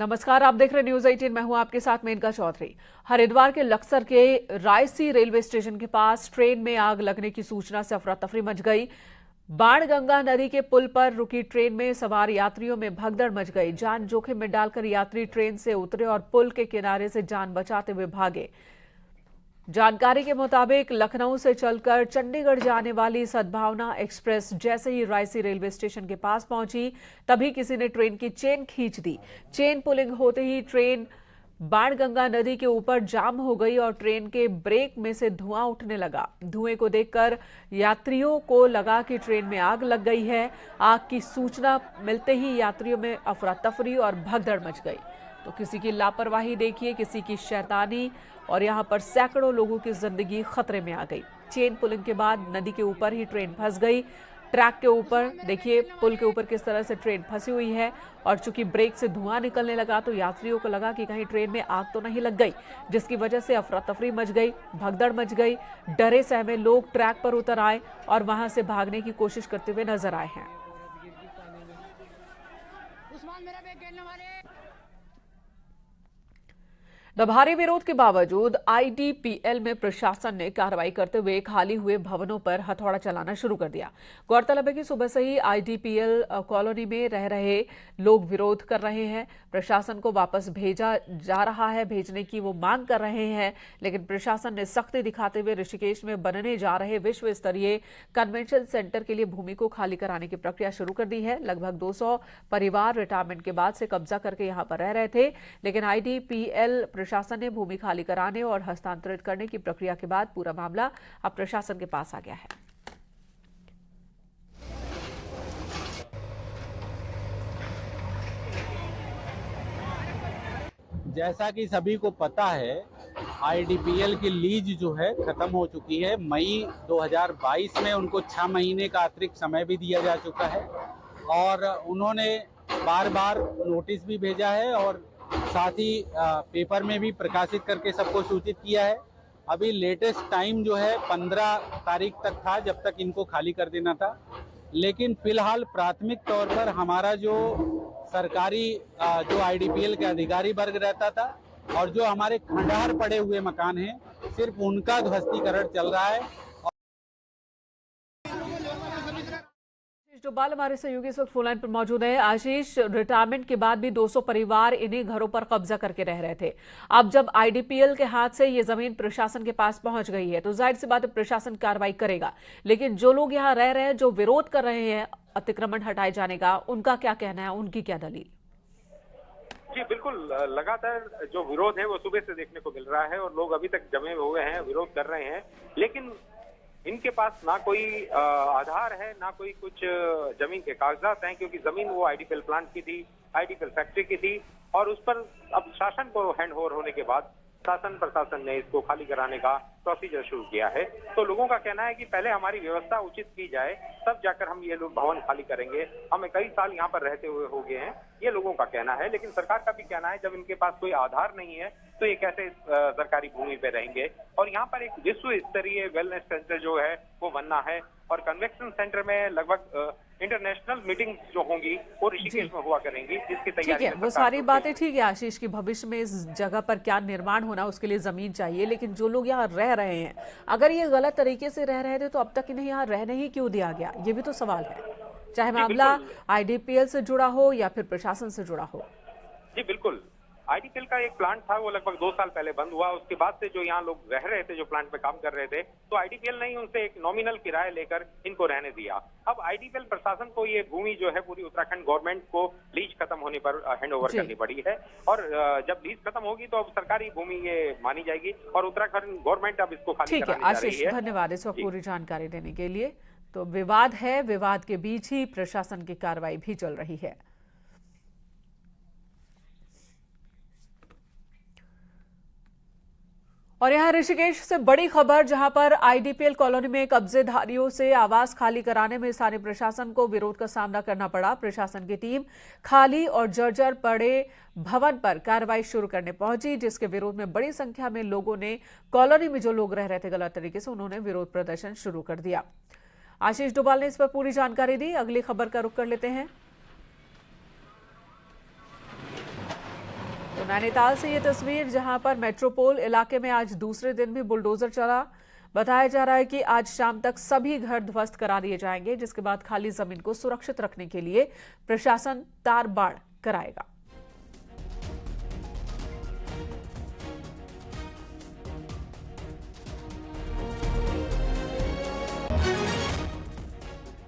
नमस्कार, आप देख रहे न्यूज 18। मैं हूं आपके साथ मेनका चौधरी। हरिद्वार के लक्सर के रायसी रेलवे स्टेशन के पास ट्रेन में आग लगने की सूचना से अफरा तफरी मच गई। बाणगंगा नदी के पुल पर रुकी ट्रेन में सवार यात्रियों में भगदड़ मच गई। जान जोखिम में डालकर यात्री ट्रेन से उतरे और पुल के किनारे से जान बचाते हुए भागे। जानकारी के मुताबिक लखनऊ से चलकर चंडीगढ़ जाने वाली सद्भावना एक्सप्रेस जैसे ही रायसी रेलवे स्टेशन के पास पहुंची, तभी किसी ने ट्रेन की चेन खींच दी। चेन पुलिंग होते ही ट्रेन बाणगंगा नदी के ऊपर जाम हो गई और ट्रेन के ब्रेक में से धुआं उठने लगा। धुएं को देखकर यात्रियों को लगा कि ट्रेन में आग लग गई है। आग की सूचना मिलते ही यात्रियों में अफरा तफरी और भगदड़ मच गई। तो किसी की लापरवाही देखिए, किसी की शैतानी, और यहां पर सैकड़ों लोगों की जिंदगी खतरे में आ गई। चेन पुलिंग के बाद नदी के ऊपर ही ट्रेन फंस गई। ट्रैक के ऊपर देखिए, पुल के ऊपर किस तरह से ट्रेन फंसी हुई है। और चूंकि ब्रेक से धुआं निकलने लगा तो यात्रियों को लगा कि कहीं ट्रेन में आग तो नहीं लग गई, जिसकी वजह से अफरा तफरी मच गई, भगदड़ मच गई। डरे सहमे लोग ट्रैक पर उतर आए और वहां से भागने की कोशिश करते हुए नजर आए हैं। भारी विरोध के बावजूद आईडीपीएल में प्रशासन ने कार्रवाई करते हुए खाली हुए भवनों पर हथौड़ा चलाना शुरू कर दिया। गौरतलब है कि सुबह से ही आईडीपीएल कॉलोनी में रह रहे लोग विरोध कर रहे हैं। प्रशासन को वापस भेजा जा रहा है, भेजने की वो मांग कर रहे हैं, लेकिन प्रशासन ने सख्ती दिखाते हुए ऋषिकेश में बनने जा रहे विश्व स्तरीय कन्वेंशन सेंटर के लिए भूमि को खाली कराने की प्रक्रिया शुरू कर दी है। लगभग 200 परिवार रिटायरमेंट के बाद से कब्जा करके यहां पर रह रहे थे, लेकिन आईडीपीएल प्रशासन ने भूमि खाली कराने और हस्तांतरित करने की प्रक्रिया के बाद पूरा मामला अब प्रशासन के पास आ गया है। जैसा कि सभी को पता है, आईडीपीएल की लीज जो है खत्म हो चुकी है। मई 2022 में उनको 6 महीने का अतिरिक्त समय भी दिया जा चुका है और उन्होंने बार बार नोटिस भी भेजा है और साथ ही पेपर में भी प्रकाशित करके सबको सूचित किया है। अभी लेटेस्ट टाइम जो है 15 तारीख तक था जब तक इनको खाली कर देना था, लेकिन फिलहाल प्राथमिक तौर पर हमारा जो सरकारी जो आईडीपीएल के अधिकारी वर्ग रहता था और जो हमारे खंडहर पड़े हुए मकान हैं, सिर्फ उनका ध्वस्तीकरण चल रहा है। डोभाल हमारे सहयोगी इस वक्त फोन लाइन पर मौजूद है। आशीष, रिटायरमेंट के बाद भी 200 परिवार इन्हीं घरों पर कब्जा करके रह रहे थे। अब जब आईडीपीएल के हाथ से ये जमीन प्रशासन के पास पहुंच गई है तो जाहिर सी बात है प्रशासन कार्रवाई करेगा, लेकिन जो लोग यहाँ रह रहे हैं, जो विरोध कर रहे हैं अतिक्रमण हटाए जाने का, उनका क्या कहना है, उनकी क्या दलील? जी बिल्कुल, लगातार जो विरोध है वो सुबह से देखने को मिल रहा है और लोग अभी तक जमे हुए हैं, विरोध कर रहे हैं, लेकिन इनके पास ना कोई आधार है, ना कोई कुछ जमीन के कागजात हैं, क्योंकि जमीन वो आईडीपीएल प्लांट की थी, आईडीपीएल फैक्ट्री की थी और उस पर अब शासन को हैंड ओवर होने के बाद शासन प्रशासन ने इसको खाली कराने का प्रोसीजर शुरू किया है। तो लोगों का कहना है कि पहले हमारी व्यवस्था उचित की जाए, तब जाकर हम ये लोग भवन खाली करेंगे। हमें कई साल यहाँ पर रहते हुए हो गए हैं, ये लोगों का कहना है। लेकिन सरकार का भी कहना है जब इनके पास कोई आधार नहीं है तो ये कैसे सरकारी भूमि पे रहेंगे। और यहाँ पर एक विश्व स्तरीय वेलनेस सेंटर जो है वो बनना है और कन्वेंशन सेंटर में लगभग इंटरनेशनल मीटिंग जो होंगी वो ऋषिकेश में हुआ करेंगी, जिसकी तैयारी ठीक है। वो सारी बातें ठीक है आशीष की, भविष्य में इस जगह पर क्या निर्माण होना उसके लिए जमीन चाहिए, लेकिन जो लोग यहाँ रह रहे हैं, अगर ये गलत तरीके से रह रहे थे तो अब तक इन्हें यहाँ रहने ही क्यों दिया गया, ये भी तो सवाल है, चाहे मामला आईडीपीएल से जुड़ा हो या फिर प्रशासन से जुड़ा हो। जी बिल्कुल, आईडीपीएल का एक प्लांट था वो लगभग 2 साल पहले बंद हुआ। उसके बाद से जो यहाँ लोग रह रहे थे, जो प्लांट पे काम कर रहे थे, तो आईडीपीएल ने उनसे एक नॉमिनल किराया लेकर इनको रहने दिया। अब आईडीपीएल प्रशासन को ये भूमि जो है पूरी उत्तराखंड गवर्नमेंट को लीज खत्म होने पर हैंड ओवर करनी पड़ी है और जब लीज खत्म होगी तो अब सरकारी भूमि ये मानी जाएगी और उत्तराखंड गवर्नमेंट अब इसको खाली कराने जा रही है। आशीष, धन्यवाद इस वक्त पूरी जानकारी देने के लिए। तो विवाद है, विवाद के बीच ही प्रशासन की कार्रवाई भी चल रही है। और यहां ऋषिकेश से बड़ी खबर, जहां पर आईडीपीएल कॉलोनी में कब्जेधारियों से आवास खाली कराने में स्थानीय प्रशासन को विरोध का सामना करना पड़ा। प्रशासन की टीम खाली और जर्जर पड़े भवन पर कार्रवाई शुरू करने पहुंची, जिसके विरोध में बड़ी संख्या में लोगों ने, कॉलोनी में जो लोग रह रहे थे गलत तरीके से, उन्होंने विरोध प्रदर्शन शुरू कर दिया। आशीष डोभाल ने इस पर पूरी जानकारी दी। अगली खबर का रुख कर लेते हैं। तो नैनीताल से ये तस्वीर, जहां पर मेट्रोपोल इलाके में आज दूसरे दिन भी बुलडोजर चला। बताया जा रहा है कि आज शाम तक सभी घर ध्वस्त करा दिए जाएंगे, जिसके बाद खाली जमीन को सुरक्षित रखने के लिए प्रशासन तार बाड़ कराएगा।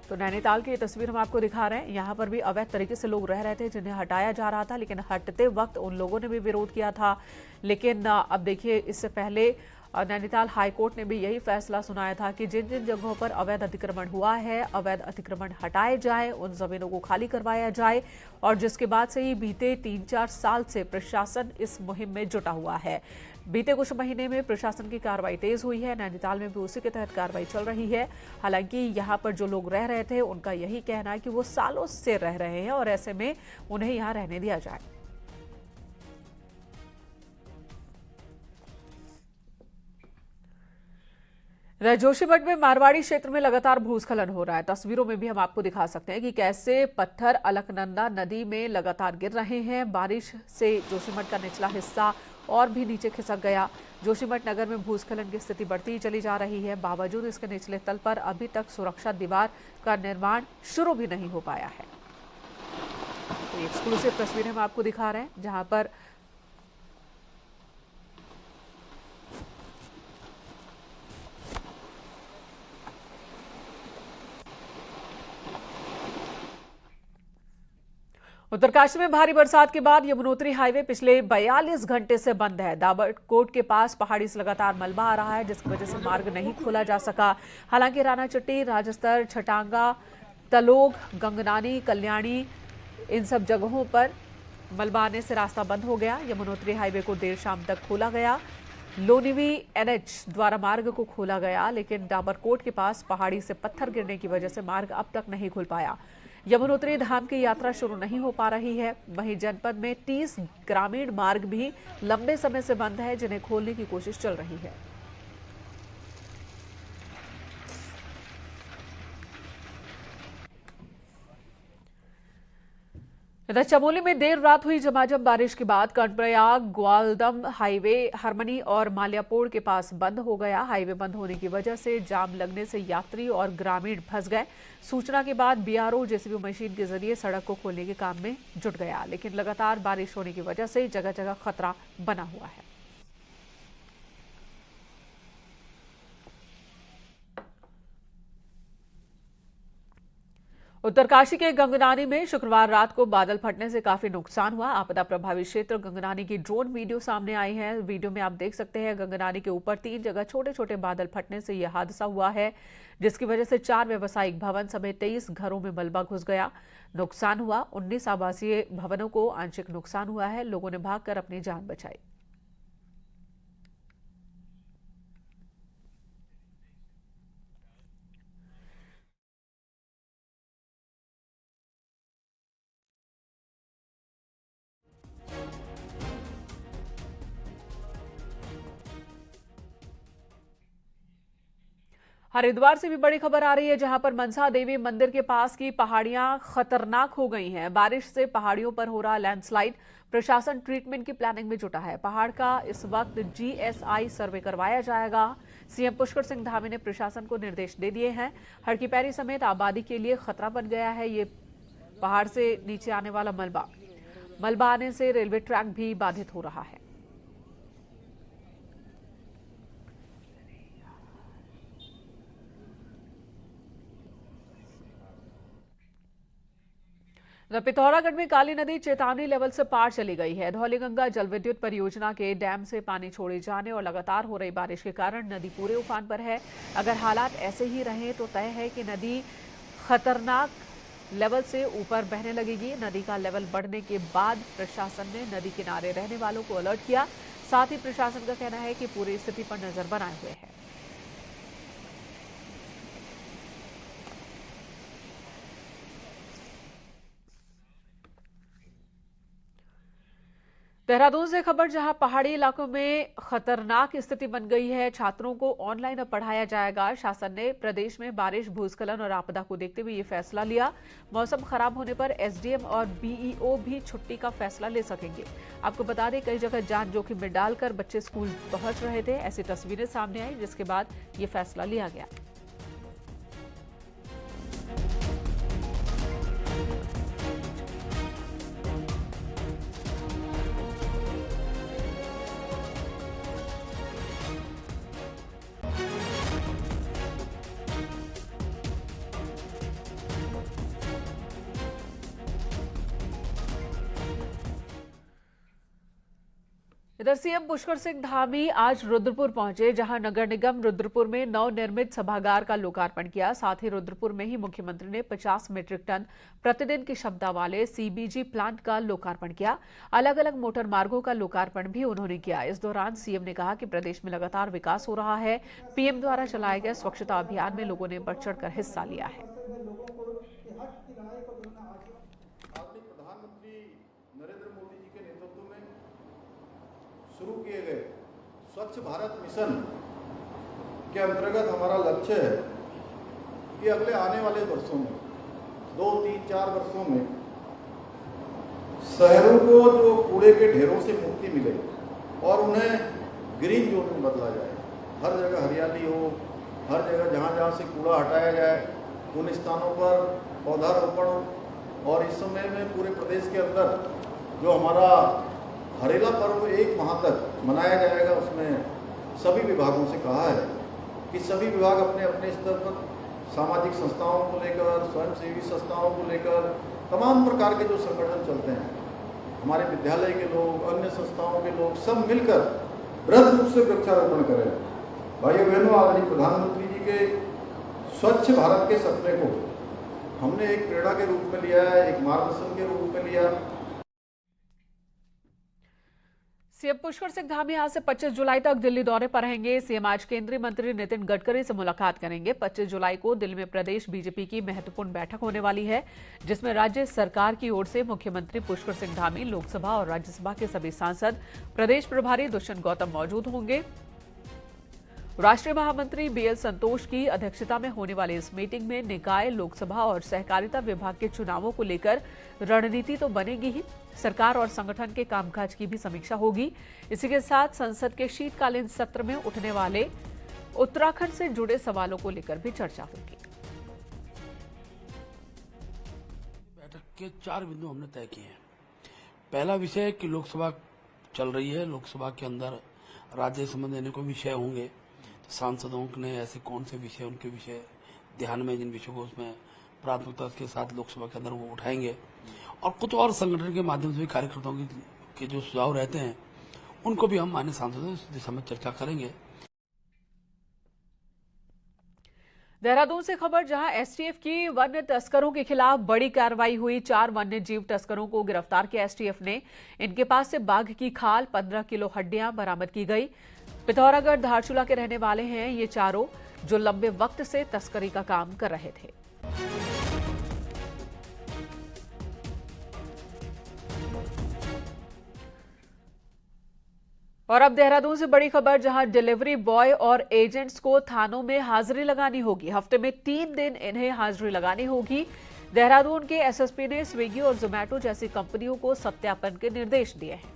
तो नैनीताल की ये तस्वीर हम आपको दिखा रहे हैं। यहाँ पर भी अवैध तरीके से लोग रह रहे थे, जिन्हें हटाया जा रहा था, लेकिन हटते वक्त उन लोगों ने भी विरोध किया था। लेकिन अब देखिए, इससे पहले नैनीताल हाईकोर्ट ने भी यही फैसला सुनाया था कि जिन जिन जगहों पर अवैध अतिक्रमण हुआ है, अवैध अतिक्रमण हटाए जाए, उन जमीनों को खाली करवाया जाए। और जिसके बाद से ही बीते 3-4 साल से प्रशासन इस मुहिम में जुटा हुआ है। बीते कुछ महीने में प्रशासन की कार्रवाई तेज हुई है। नैनीताल में भी उसी के तहत कार्रवाई चल रही है। हालांकि यहाँ पर जो लोग रह रहे थे, उनका यही कहना है कि वो सालों से रह रहे हैं और ऐसे में उन्हें यहाँ रहने दिया जाए। जोशीमठ में मारवाड़ी क्षेत्र में लगातार भूस्खलन हो रहा है। तस्वीरों में भी हम आपको दिखा सकते हैं कि कैसे पत्थर अलकनंदा नदी में लगातार गिर रहे हैं। बारिश से जोशीमठ का निचला हिस्सा और भी नीचे खिसक गया। जोशीमठ नगर में भूस्खलन की स्थिति बढ़ती ही चली जा रही है। बावजूद इसके निचले तल पर अभी तक सुरक्षा दीवार का निर्माण शुरू भी नहीं हो पाया है। तो एक्सक्लूसिव तस्वीरें हम आपको दिखा रहे हैं, जहां पर उत्तरकाशी में भारी बरसात के बाद यमुनोत्री हाईवे पिछले 42 घंटे से बंद है। दाबरकोट के पास पहाड़ी से लगातार मलबा आ रहा है, जिसकी वजह से मार्ग नहीं खोला जा सका। हालांकि राना चट्टी, राजस्तर, छटांगा, तलोग, गंगनानी, कल्याणी, इन सब जगहों पर मलबा आने से रास्ता बंद हो गया। यमुनोत्री हाईवे को देर शाम तक खोला गया। लोनिवी एनएच द्वारा मार्ग को खोला गया, लेकिन डाबरकोट के पास पहाड़ी से पत्थर गिरने की वजह से मार्ग अब तक नहीं खुल पाया। यमुनोत्री धाम की यात्रा शुरू नहीं हो पा रही है। वहीं जनपद में 30 ग्रामीण मार्ग भी लंबे समय से बंद है, जिन्हें खोलने की कोशिश चल रही है। इधर चमोली में देर रात हुई झमाझम बारिश के बाद कर्णप्रयाग ग्वालदम हाईवे हरमनी और माल्यापोड़ के पास बंद हो गया। हाईवे बंद होने की वजह से जाम लगने से यात्री और ग्रामीण फंस गए। सूचना के बाद बीआरओ जेसीबी मशीन के जरिए सड़क को खोलने के काम में जुट गया, लेकिन लगातार बारिश होने की वजह से जगह जगह खतरा बना हुआ है। उत्तरकाशी के गंगनानी में शुक्रवार रात को बादल फटने से काफी नुकसान हुआ। आपदा प्रभावित क्षेत्र गंगनानी की ड्रोन वीडियो सामने आई है। वीडियो में आप देख सकते हैं, गंगनानी के ऊपर 3 जगह छोटे छोटे बादल फटने से यह हादसा हुआ है, जिसकी वजह से 4 व्यावसायिक भवन समेत 23 घरों में मलबा घुस गया। नुकसान हुआ 19 आवासीय भवनों को आंशिक नुकसान हुआ है। लोगों ने भागकर अपनी जान बचाई। हरिद्वार से भी बड़ी खबर आ रही है, जहां पर मनसा देवी मंदिर के पास की पहाड़ियां खतरनाक हो गई हैं। बारिश से पहाड़ियों पर हो रहा लैंडस्लाइड। प्रशासन ट्रीटमेंट की प्लानिंग में जुटा है। पहाड़ का इस वक्त जीएसआई सर्वे करवाया जाएगा। सीएम पुष्कर सिंह धामी ने प्रशासन को निर्देश दे दिए हैं। हड़की पैरी समेत आबादी के लिए खतरा बन गया है ये पहाड़ से नीचे आने वाला मलबा आने से रेलवे ट्रैक भी बाधित हो रहा है। पिथौरागढ़ में काली नदी चेतावनी लेवल से पार चली गई है। धौलीगंगा जल विद्युत परियोजना के डैम से पानी छोड़े जाने और लगातार हो रही बारिश के कारण नदी पूरे उफान पर है। अगर हालात ऐसे ही रहे तो तय है कि नदी खतरनाक लेवल से ऊपर बहने लगेगी। नदी का लेवल बढ़ने के बाद प्रशासन ने नदी किनारे रहने वालों को अलर्ट किया। साथ ही प्रशासन का कहना है कि पूरी स्थिति पर नजर बनाए हुए है। देहरादून से खबर, जहां पहाड़ी इलाकों में खतरनाक स्थिति बन गई है। छात्रों को ऑनलाइन अब पढ़ाया जाएगा। शासन ने प्रदेश में बारिश, भूस्खलन और आपदा को देखते हुए ये फैसला लिया। मौसम खराब होने पर एसडीएम और बीईओ भी छुट्टी का फैसला ले सकेंगे। आपको बता दें, कई जगह जान जोखिम में डालकर बच्चे स्कूल पहुंच रहे थे। ऐसी तस्वीरें सामने आई, जिसके बाद ये फैसला लिया गया। इधर सीएम पुष्कर सिंह धामी आज रुद्रपुर पहुंचे, जहां नगर निगम रुद्रपुर में नवनिर्मित सभागार का लोकार्पण किया। साथ ही रुद्रपुर में ही मुख्यमंत्री ने 50 मीट्रिक टन प्रतिदिन की क्षमता वाले सीबीजी प्लांट का लोकार्पण किया। अलग अलग मोटर मार्गों का लोकार्पण भी उन्होंने किया। इस दौरान सीएम ने कहा कि प्रदेश में लगातार विकास हो रहा है। पीएम द्वारा चलाए गए स्वच्छता अभियान में लोगों ने बढ़ चढ़कर हिस्सा लिया है। शुरू किए गए स्वच्छ भारत मिशन के अंतर्गत हमारा लक्ष्य है कि अगले आने वाले वर्षों में 2, 3, 4 वर्षों में शहरों को जो कूड़े के ढेरों से मुक्ति मिले और उन्हें ग्रीन जोन में बदला जाए। हर जगह हरियाली हो, हर जगह जहाँ जहाँ से कूड़ा हटाया जाए उन स्थानों पर पौधारोपण हो। और इस समय में पूरे प्रदेश के अंदर जो हमारा हरेला पर्व 1 माह तक मनाया जाएगा, उसमें सभी विभागों से कहा है कि सभी विभाग अपने अपने स्तर पर सामाजिक संस्थाओं को लेकर, स्वयंसेवी संस्थाओं को लेकर, तमाम प्रकार के जो संगठन चलते हैं, हमारे विद्यालय के लोग, अन्य संस्थाओं के लोग सब मिलकर वृहद रूप से वृक्षारोपण करें। भाइयों बहनों, आदरणीय प्रधानमंत्री जी के स्वच्छ भारत के सपने को हमने एक प्रेरणा के रूप में लिया है, एक मार्गदर्शन के रूप में लिया। सीएम पुष्कर सिंह धामी आज से 25 जुलाई तक दिल्ली दौरे पर रहेंगे। सीएम आज केंद्रीय मंत्री नितिन गडकरी से मुलाकात करेंगे। 25 जुलाई को दिल्ली में प्रदेश बीजेपी की महत्वपूर्ण बैठक होने वाली है, जिसमें राज्य सरकार की ओर से मुख्यमंत्री पुष्कर सिंह धामी, लोकसभा और राज्यसभा के सभी सांसद, प्रदेश प्रभारी दुष्यंत गौतम मौजूद होंगे। राष्ट्रीय महामंत्री बीएल संतोष की अध्यक्षता में होने वाली इस मीटिंग में निकाय, लोकसभा और सहकारिता विभाग के चुनावों को लेकर रणनीति तो बनेगी ही, सरकार और संगठन के कामकाज की भी समीक्षा होगी। इसी के साथ संसद के शीतकालीन सत्र में उठने वाले उत्तराखंड से जुड़े सवालों को लेकर भी चर्चा होगी। बैठक के 4 बिंदु हमने तय किए हैं। पहला विषय कि लोकसभा चल रही है, लोकसभा के अंदर राज्य संबंधी अनेकों विषय होंगे। सांसदों ने ऐसे कौन से विषय, उनके विषय ध्यान में, जिन विषयों को उसमें प्राथमिकता के साथ लोकसभा के अंदर वो उठाएंगे। और कुछ और संगठन के माध्यम से भी कार्यकर्ताओं के जो सुझाव रहते हैं उनको भी हम माननीय सांसदों इस दिशा में चर्चा करेंगे। देहरादून से खबर, जहां एसटीएफ की वन्य तस्करों के खिलाफ बड़ी कार्रवाई हुई। 4 वन्य जीव तस्करों को गिरफ्तार किया एसटीएफ ने। इनके पास से बाघ की खाल, 15 किलो हड्डियां बरामद की गई। पिथौरागढ़, धारचूला के रहने वाले हैं ये चारों, जो लंबे वक्त से तस्करी का काम कर रहे थे। और अब देहरादून से बड़ी खबर, जहां डिलीवरी बॉय और एजेंट्स को थानों में हाजिरी लगानी होगी। हफ्ते में 3 दिन इन्हें हाजिरी लगानी होगी। देहरादून के एसएसपी ने स्विगी और जोमैटो जैसी कंपनियों को सत्यापन के निर्देश दिए हैं।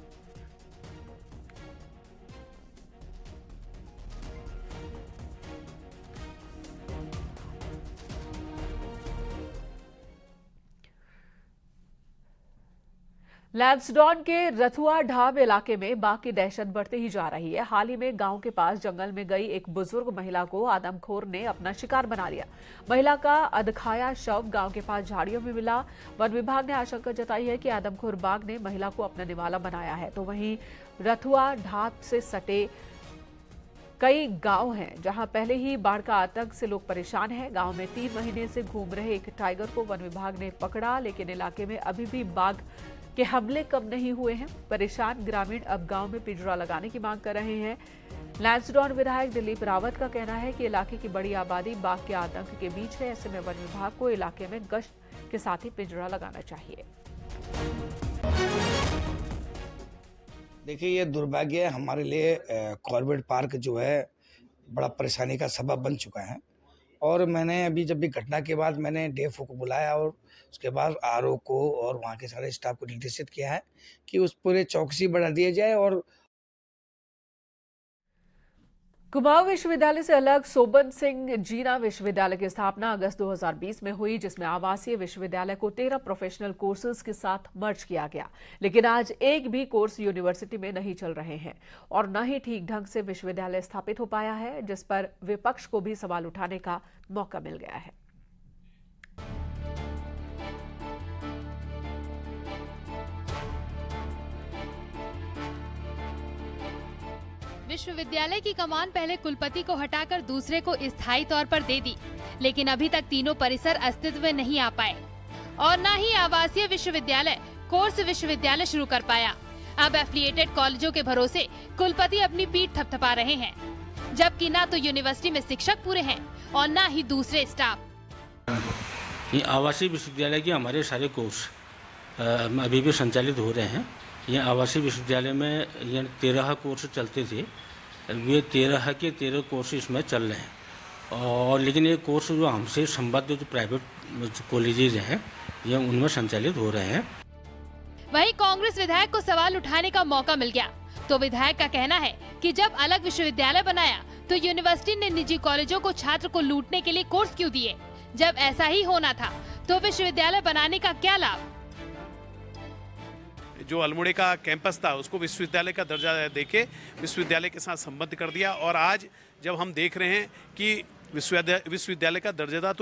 लैंसडॉन के रथुआ ढाब इलाके में बाघ की दहशत बढ़ते ही जा रही है। हाल ही में गांव के पास जंगल में गई एक बुजुर्ग महिला को आदमखोर ने अपना शिकार बना लिया। महिला का अधखाया शव गांव के पास झाड़ियों में मिला। वन विभाग ने आशंका जताई है कि आदमखोर बाघ ने महिला को अपना निवाला बनाया है। तो वहीं रथुआ ढाब से सटे कई गांव हैं, जहां पहले ही बाढ़ का आतंक से लोग परेशान हैं। गांव में 3 महीने से घूम रहे एक टाइगर को वन विभाग ने पकड़ा, लेकिन इलाके में अभी भी बाघ के हमले कम नहीं हुए हैं। परेशान ग्रामीण अब गांव में पिंजरा लगाने की मांग कर रहे हैं। लैंसडॉन विधायक दिलीप रावत का कहना है कि इलाके की बड़ी आबादी बाघ के आतंक के बीच है। ऐसे में वन विभाग को इलाके में गश्त के साथ ही पिंजरा लगाना चाहिए। देखिए, ये दुर्भाग्य है हमारे लिए। कॉर्बेट पार्क जो है बड़ा परेशानी का सबब बन चुका है। और मैंने अभी जब भी घटना के बाद मैंने DFO को बुलाया और उसके बाद RO को और वहाँ के सारे स्टाफ को निर्देशित किया है कि उस पूरे चौकसी बढ़ा दिया जाए। और कुमाऊं विश्वविद्यालय से अलग सोबन सिंह जीना विश्वविद्यालय की स्थापना अगस्त 2020 में हुई, जिसमें आवासीय विश्वविद्यालय को 13 प्रोफेशनल कोर्सेज के साथ मर्ज किया गया। लेकिन आज एक भी कोर्स यूनिवर्सिटी में नहीं चल रहे हैं और न ही ठीक ढंग से विश्वविद्यालय स्थापित हो पाया है, जिस पर विपक्ष को भी सवाल उठाने का मौका मिल गया है। विश्वविद्यालय की कमान पहले कुलपति को हटाकर दूसरे को स्थायी तौर पर दे दी, लेकिन अभी तक तीनों परिसर अस्तित्व में नहीं आ पाए और न ही आवासीय विश्वविद्यालय कोर्स विश्वविद्यालय शुरू कर पाया। अब एफिलिएटेड कॉलेजों के भरोसे कुलपति अपनी पीठ थपथपा रहे हैं, जबकि न तो यूनिवर्सिटी में शिक्षक पूरे हैं और न ही दूसरे स्टाफ। ये आवासीय विश्वविद्यालय के हमारे सारे कोर्स अभी भी संचालित हो रहे हैं। ये आवासीय विश्वविद्यालय में ये 13 कोर्स चलते थे, ये 13 के 13 कोर्स इसमें चल रहे हैं। और लेकिन ये कोर्स जो हमसे संबद्ध जो प्राइवेट कॉलेजेज हैं ये उनमें संचालित हो रहे हैं। वहीं कांग्रेस विधायक को सवाल उठाने का मौका मिल गया, तो विधायक का कहना है कि जब अलग विश्वविद्यालय बनाया तो यूनिवर्सिटी ने निजी कॉलेजों को छात्र को लूटने के लिए कोर्स क्यों दिए? जब ऐसा ही होना था तो विश्वविद्यालय बनाने का क्या लाभ? जो अल्मोड़े का कैंपस था उसको विश्वविद्यालय का दर्जा देके विश्वविद्यालय के साथ संबद्ध कर दिया। और आज जब हम देख रहे हैं कि विश्वविद्यालय का दर्जा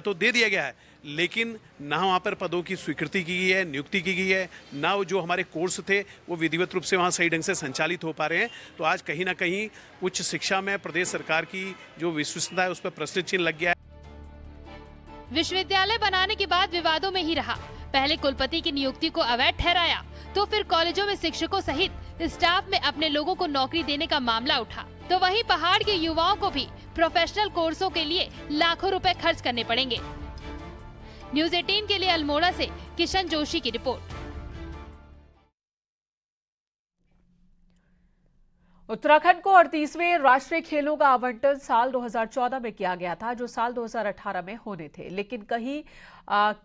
तो दे दिया गया है, लेकिन ना वहाँ पर पदों की स्वीकृति की गई है, नियुक्ति की गई है, ना वो जो हमारे कोर्स थे वो विधिवत रूप से वहाँ सही ढंग से संचालित हो पा रहे हैं। तो आज कहीं ना कहीं उच्च शिक्षा में प्रदेश सरकार की जो विश्वसनीयता है उस पर प्रश्न चिन्ह लग गया है। विश्वविद्यालय बनाने के बाद विवादों में ही रहा। पहले कुलपति की नियुक्ति को अवैध ठहराया, तो फिर कॉलेजों में शिक्षकों सहित स्टाफ में अपने लोगों को नौकरी देने का मामला उठा। तो वहीं पहाड़ के युवाओं को भी प्रोफेशनल कोर्सों के लिए लाखों रुपए खर्च करने पड़ेंगे। न्यूज़ 18 के लिए अल्मोड़ा से किशन जोशी की रिपोर्ट। उत्तराखंड को 38वें राष्ट्रीय खेलों का आवंटन साल 2014 में किया गया था, जो साल 2018 में होने थे, लेकिन कहीं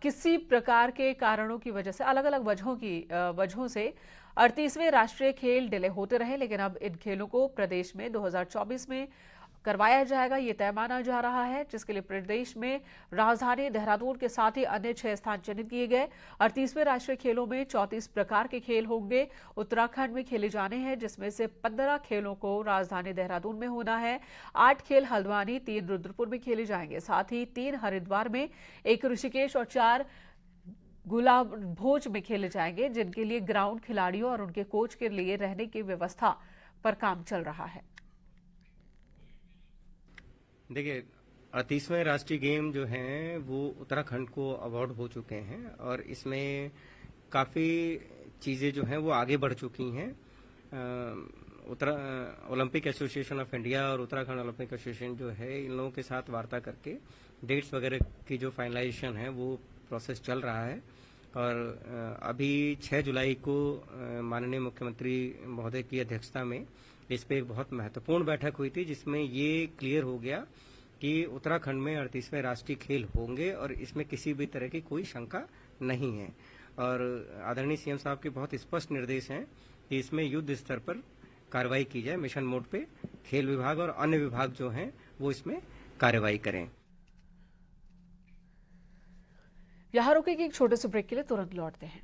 किसी प्रकार के कारणों की वजह से, अलग अलग वजहों से 38वें राष्ट्रीय खेल डिले होते रहे। लेकिन अब इन खेलों को प्रदेश में 2024 में करवाया जाएगा, ये तय माना जा रहा है, जिसके लिए प्रदेश में राजधानी देहरादून के साथ ही अन्य 6 स्थान चिन्हित किए गए। 38वें राष्ट्रीय खेलों में 34 प्रकार के खेल होंगे, उत्तराखंड में खेले जाने हैं, जिसमें से 15 खेलों को राजधानी देहरादून में होना है। 8 खेल हल्द्वानी, 3 रुद्रपुर में खेले जाएंगे, साथ ही 3 हरिद्वार में, 1 ऋषिकेश और 4 गुलाबभोज में खेले जाएंगे, जिनके लिए ग्राउंड, खिलाड़ियों और उनके कोच के लिए रहने की व्यवस्था पर काम चल रहा है। देखिए, 38वें राष्ट्रीय गेम जो हैं वो उत्तराखंड को अवार्ड हो चुके हैं और इसमें काफ़ी चीज़ें जो हैं वो आगे बढ़ चुकी हैं। ओलंपिक एसोसिएशन ऑफ इंडिया और उत्तराखंड ओलंपिक एसोसिएशन जो है, इन लोगों के साथ वार्ता करके डेट्स वगैरह की जो फाइनलाइजेशन है वो प्रोसेस चल रहा है। और अभी 6 जुलाई को माननीय मुख्यमंत्री महोदय की अध्यक्षता में इस पे एक बहुत महत्वपूर्ण बैठक हुई थी, जिसमें ये क्लियर हो गया कि उत्तराखंड में 38वें राष्ट्रीय खेल होंगे और इसमें किसी भी तरह की कोई शंका नहीं है। और आदरणीय सीएम साहब के बहुत स्पष्ट निर्देश हैं कि इसमें युद्ध स्तर पर कार्रवाई की जाए, मिशन मोड पे खेल विभाग और अन्य विभाग जो हैं वो इसमें कार्रवाई करें। यहाँ रुकेगी एक छोटे से ब्रेक के लिए, तुरंत लौटते हैं।